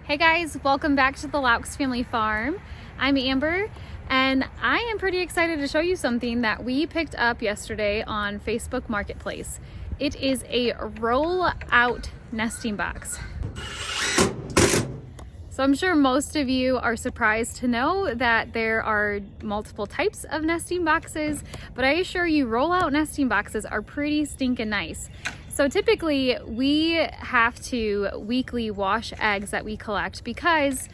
Hey guys, welcome back to the Laux family farm. I'm Amber and I am pretty excited to show you something that we picked up yesterday on Facebook Marketplace. It is a roll-out nesting box. So I'm sure most of you are surprised to know that there are multiple types of nesting boxes, but I assure you roll-out nesting boxes are pretty stinking nice. So typically we have to weekly wash eggs that we collect because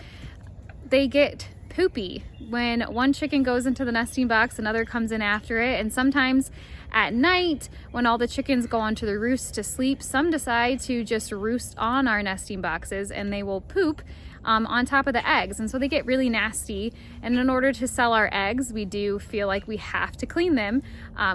they get poopy. When one chicken goes into the nesting box, another comes in after it, and sometimes at night when all the chickens go onto the roost to sleep, some decide to just roost on our nesting boxes and they will poop on top of the eggs, and so they get really nasty. And in order to sell our eggs, we do feel like we have to clean them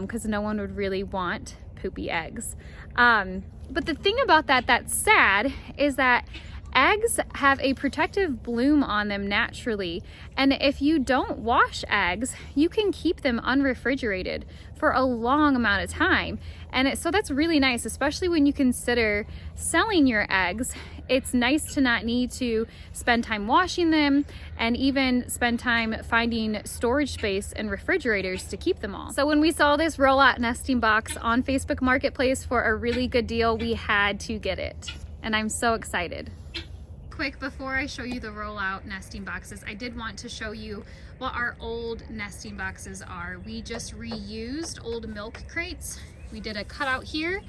because no one would really want poopy eggs. But the thing about that that's sad is that eggs have a protective bloom on them naturally, and if you don't wash eggs, you can keep them unrefrigerated for a long amount of time. And so that's really nice, especially when you consider selling your eggs. It's nice to not need to spend time washing them and even spend time finding storage space and refrigerators to keep them all. So when we saw this roll-out nesting box on Facebook Marketplace for a really good deal, we had to get it, and I'm so excited. Quick, before I show you the roll-out nesting boxes, I did want to show you what our old nesting boxes are. We just reused old milk crates. We did a cutout here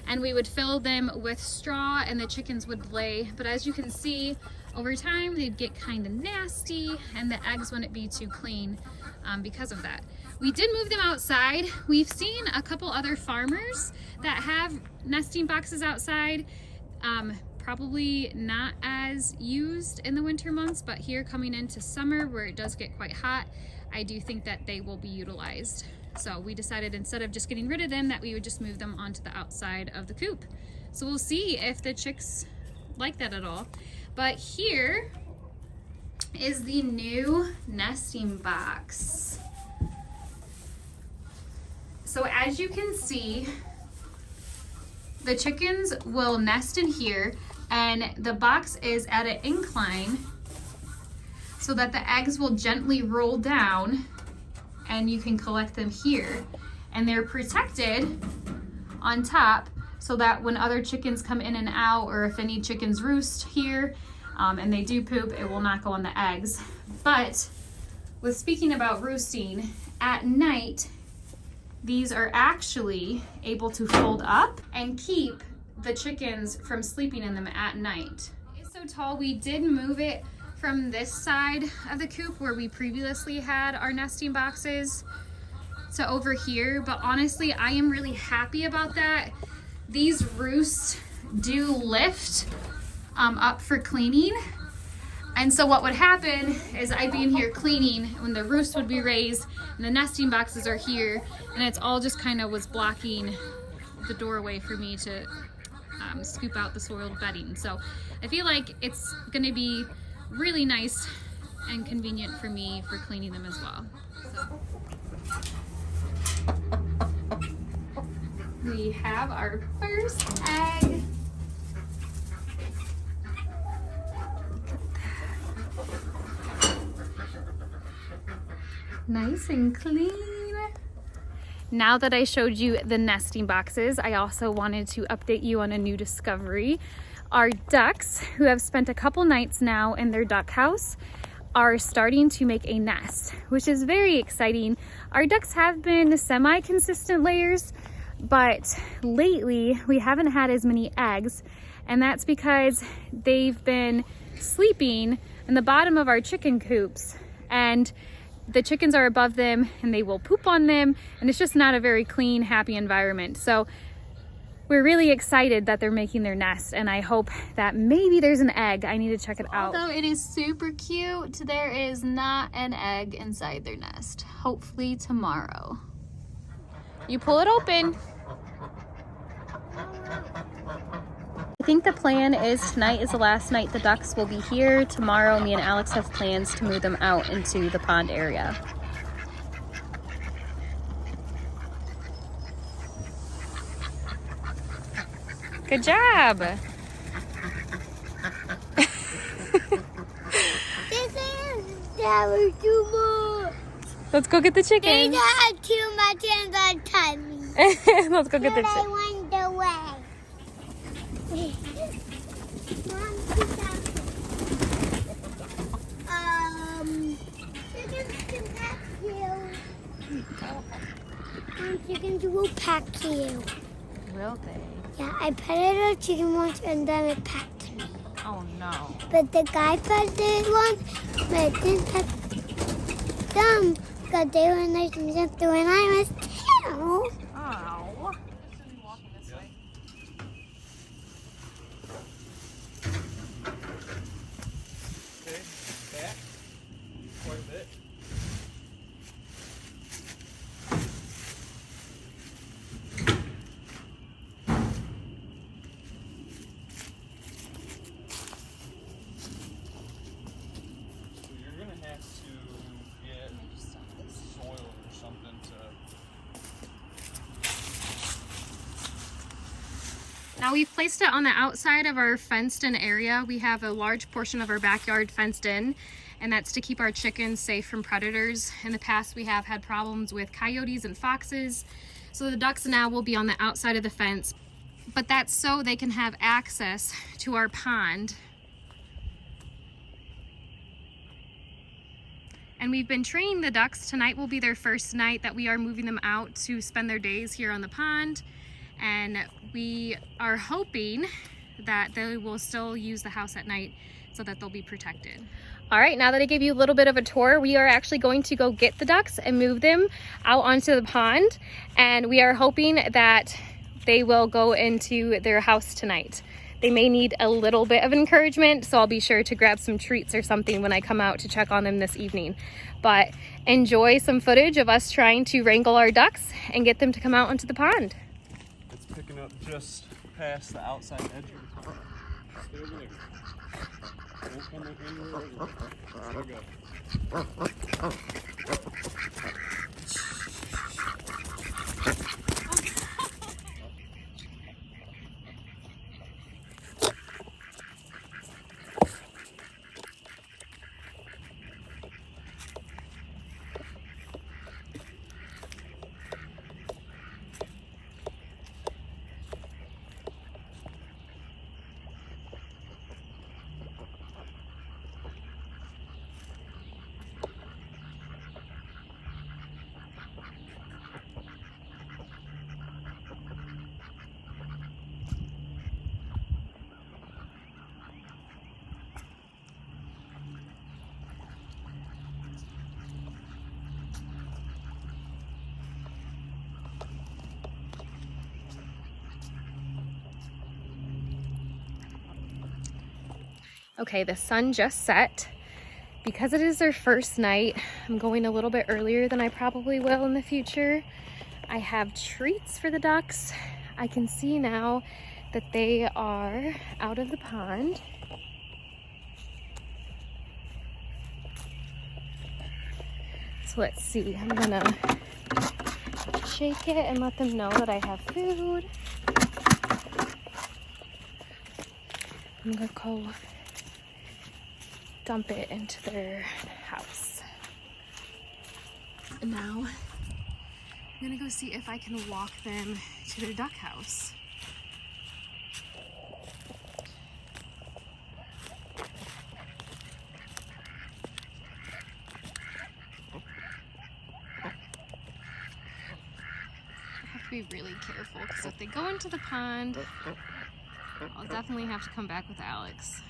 and we would fill them with straw and the chickens would lay. But as you can see, over time they'd get kind of nasty and the eggs wouldn't be too clean because of that. We did move them outside. We've seen a couple other farmers that have nesting boxes outside. Probably not as used in the winter months, but here coming into summer where it does get quite hot, I do think that they will be utilized. So we decided instead of just getting rid of them that we would just move them onto the outside of the coop. So we'll see if the chicks like that at all. But here is the new nesting box. So as you can see, the chickens will nest in here, and the box is at an incline so that the eggs will gently roll down and you can collect them here. And they're protected on top so that when other chickens come in and out, or if any chickens roost here and they do poop, it will not go on the eggs. But with speaking about roosting, at night, these are actually able to fold up and keep the chickens from sleeping in them at night. It's so tall, we did move it from this side of the coop where we previously had our nesting boxes to over here, but honestly, I am really happy about that. These roosts do lift up for cleaning. And so what would happen is I'd be in here cleaning when the roost would be raised and the nesting boxes are here, and it's all just kind of was blocking the doorway for me to scoop out the soiled bedding. So I feel like it's gonna be really nice and convenient for me for cleaning them as well. So we have our first egg. Nice and clean. Now that I showed you the nesting boxes, I also wanted to update you on a new discovery. Our ducks, who have spent a couple nights now in their duck house, are starting to make a nest, which is very exciting. Our ducks have been semi-consistent layers, but lately we haven't had as many eggs, and that's because they've been sleeping in the bottom of our chicken coops, and the chickens are above them and they will poop on them, and it's just not a very clean, happy environment. So we're really excited that they're making their nest, and I hope that maybe there's an egg. I need to check it out. Although it is super cute, there is not an egg inside their nest. Hopefully tomorrow. You pull it open. I think the plan is tonight is the last night the ducks will be here. Tomorrow, me and Alex have plans to move them out into the pond area. Good job. That was too much. Let's go get the They chicken. had too much and got tummy. Let's go get the I chicken. went away. Mom, sit down. Chickens can pack you. Chickens will pack you. Will they? Yeah, I petted a chicken once and then it packed me. Oh no. But the guy petted one, but it didn't pet them because they were nice and gentle when I was two. Oh. Okay, back quite a bit. So you're gonna have to get soil or something to. Now we've placed it on the outside of our fenced in area. We have a large portion of our backyard fenced in, and that's to keep our chickens safe from predators. In the past, we have had problems with coyotes and foxes. So the ducks now will be on the outside of the fence, but that's so they can have access to our pond. And we've been training the ducks. Tonight will be their first night that we are moving them out to spend their days here on the pond. And we are hoping that they will still use the house at night so that they'll be protected. All right, now that I gave you a little bit of a tour, we are actually going to go get the ducks and move them out onto the pond. And we are hoping that they will go into their house tonight. They may need a little bit of encouragement, so I'll be sure to grab some treats or something when I come out to check on them this evening. But enjoy some footage of us trying to wrangle our ducks and get them to come out onto the pond. It's picking up just past the outside edge of the pond. Stay over there. Don't come anywhere over there. There we go. Okay, the sun just set. Because it is their first night, I'm going a little bit earlier than I probably will in the future. I have treats for the ducks. I can see now that they are out of the pond. So let's see, I'm gonna shake it and let them know that I have food. I'm gonna go dump it into their house. And now I'm gonna go see if I can walk them to their duck house. I have to be really careful because if they go into the pond, I'll definitely have to come back with Alex.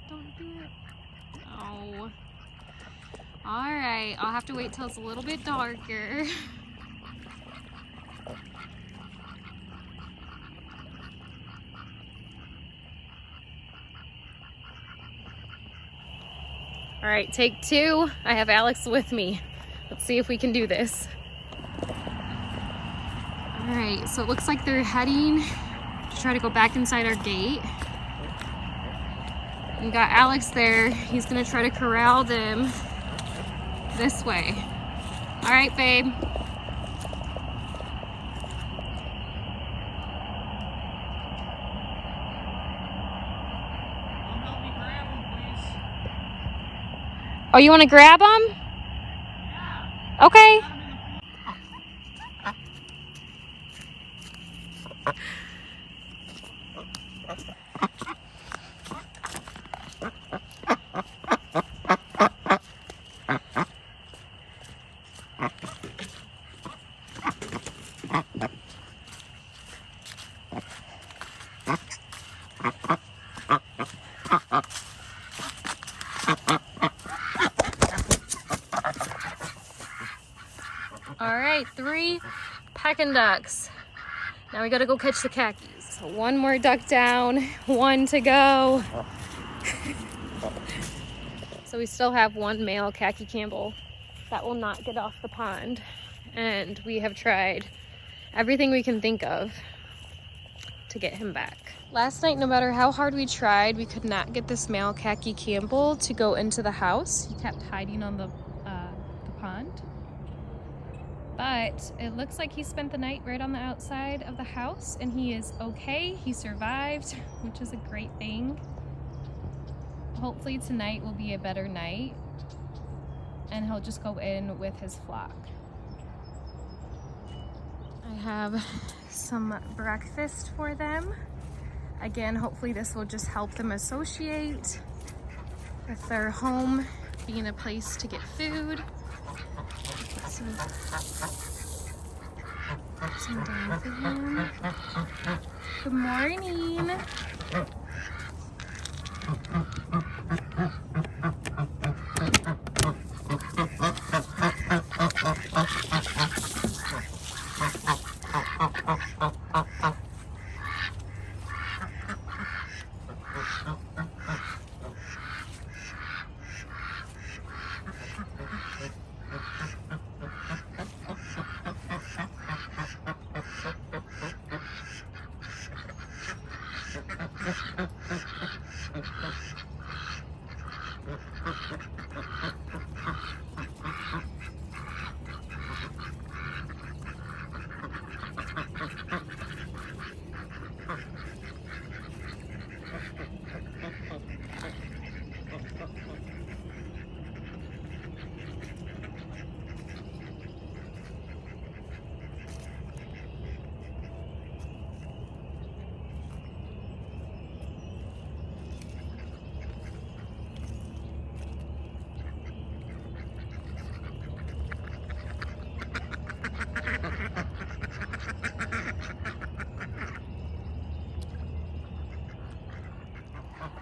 Don't do it. Oh. Alright, I'll have to wait till it's a little bit darker. Alright, take two. I have Alex with me. Let's see if we can do this. Alright, so it looks like they're heading to try to go back inside our gate. We got Alex there. He's gonna try to corral them this way. All right, babe. Oh, you want to grab them? Okay. All right, 3 pecking ducks. Now we gotta go catch the khakis. So 1 more duck down, 1 to go. So we still have 1 male khaki Campbell that will not get off the pond. And we have tried everything we can think of to get him back. Last night, no matter how hard we tried, we could not get this male khaki Campbell to go into the house. He kept hiding on the pond. But it looks like he spent the night right on the outside of the house and he is okay. He survived, which is a great thing. Hopefully tonight will be a better night and he'll just go in with his flock. I have some breakfast for them. Again, hopefully this will just help them associate with their home being a place to get food. Some down for him. Good morning.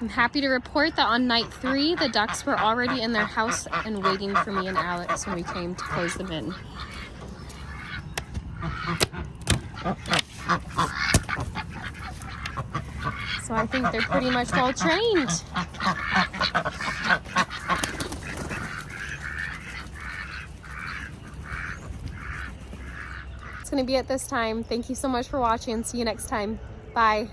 I'm happy to report that on night 3, the ducks were already in their house and waiting for me and Alex when we came to close them in. So I think they're pretty much well trained. It's going to be at this time. Thank you so much for watching. See you next time. Bye.